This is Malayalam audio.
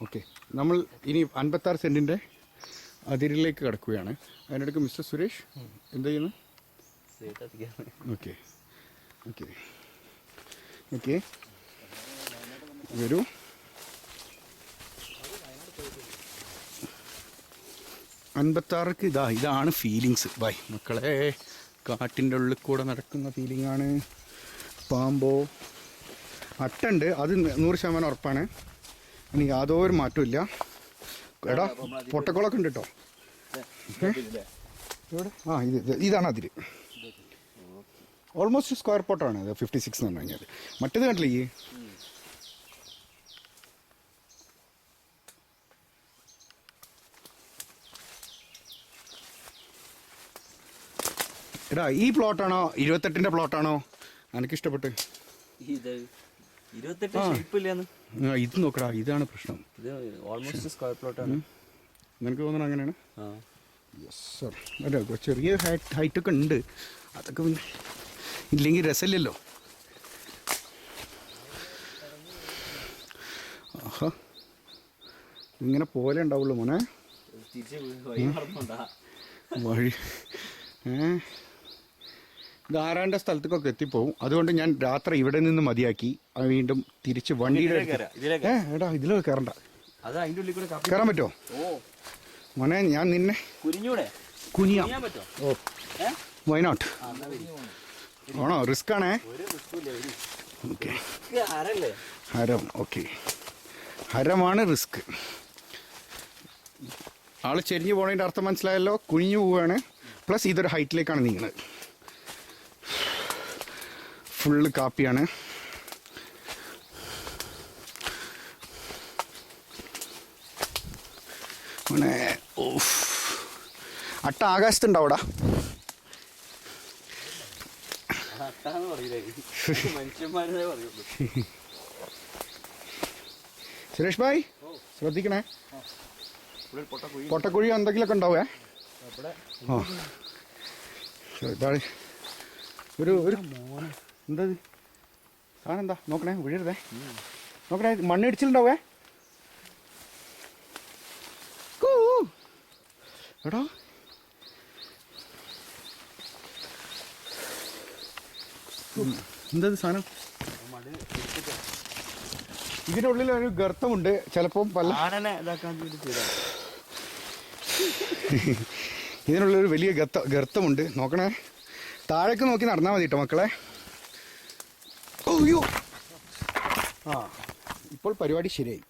ഓക്കെ, നമ്മൾ ഇനി 56 സെൻറ്റിൻ്റെ അതിരിലേക്ക് കിടക്കുകയാണ്. അതിനിടയ്ക്ക് മിസ്റ്റർ സുരേഷ് എന്ത് ചെയ്യുന്നു? ഓക്കെ ഓക്കെ ഓക്കെ, വരൂ. അൻപത്താർക്ക് ഇതാണ് ഫീലിങ്സ്. ബൈ മക്കളെ, കാട്ടിൻ്റെ ഉള്ളിൽ കൂടെ നടക്കുന്ന ഫീലിംഗാണ്. പാമ്പോ അട്ടുണ്ട്, അത് 100% ഉറപ്പാണ്. ഇനി യാതൊരു മാറ്റമില്ല. എടാ പൊട്ടക്കുളമൊക്കെ ഉണ്ട് കേട്ടോ. എവിടെ? ഇതാണ് അതിര്. ഓൾമോസ്റ്റ് സ്ക്വയർ പോട്ടാണ് ഇത് 56 എന്ന് പറഞ്ഞു കഴിഞ്ഞാൽ. മറ്റേത് കണ്ടില്ലേ ഈ എടാ ഈ പ്ലോട്ടാണോ 28ൻ്റെ പ്ലോട്ടാണോ എനിക്കിഷ്ടപ്പെട്ട്? ഇത് നോക്കടാ, ഇതാണ് പ്രശ്നം. നിനക്ക് തോന്നണം അങ്ങനെയാണ്? Yes sir. അല്ല ചെറിയ ഹൈറ്റൊക്കെ ഉണ്ട്, അതൊക്കെ പിന്നെ ഇല്ലെങ്കിൽ രസമില്ലല്ലോ. ആഹാ, ഇങ്ങനെ പോലെ ഉണ്ടാവുള്ളൂ മോനെ വഴി. ഇത് ആരാൻ്റെ സ്ഥലത്തേക്കൊക്കെ എത്തിപ്പോവും. അതുകൊണ്ട് ഞാൻ രാത്രി ഇവിടെ നിന്ന് മതിയാക്കി വീണ്ടും തിരിച്ച് വണ്ടിയുടെ എടാ ഇതിലൊക്കെ കയറണ്ട. കയറാൻ പറ്റുമോ മോനെ? ഞാൻ നിന്നെ കുനിയാം. ഓ വൈനോട്ട് ആണോ? റിസ്ക് ആണേ. ഓക്കെ, ഹരം. ഓക്കെ, ഹരമാണ് റിസ്ക്. ആള് ചെരിഞ്ഞു പോണതിൻ്റെ അർത്ഥം മനസ്സിലായല്ലോ. കുനിഞ്ഞു പോവുകയാണ്, പ്ലസ് ഇതൊരു ഹൈറ്റിലേക്കാണ് നീങ്ങുന്നത്. ഫുള്ള് കാപ്പിയാണ്. അങ്ങനെ അട്ട ആകാശത്തുണ്ടാവൂടാ. സുരേഷ് ഭായ് ശ്രദ്ധിക്കണേ, പൊട്ടക്കുഴി എന്തെങ്കിലുമൊക്കെ ഉണ്ടാവേ. ആ ഇതാണ് ഒരു എന്താ സാധനം? എന്താ നോക്കണേ, വീഴരുതേ. നോക്കണേ, മണ്ണിടിച്ചിട്ടുണ്ടാവേ. എടാ എന്താ സാധനം? ഇതിനുള്ളിൽ ഒരു ഗർത്തമുണ്ട്. ചിലപ്പം ഇതിനുള്ളൊരു വലിയ ഗർത്തമുണ്ട്. നോക്കണേ, താഴേക്ക് നോക്കി നടന്നാൽ മതി കേട്ടോ മക്കളെ. അയ്യോ, ആ ഇപ്പോൾ പരിപാടി ശരിയായി.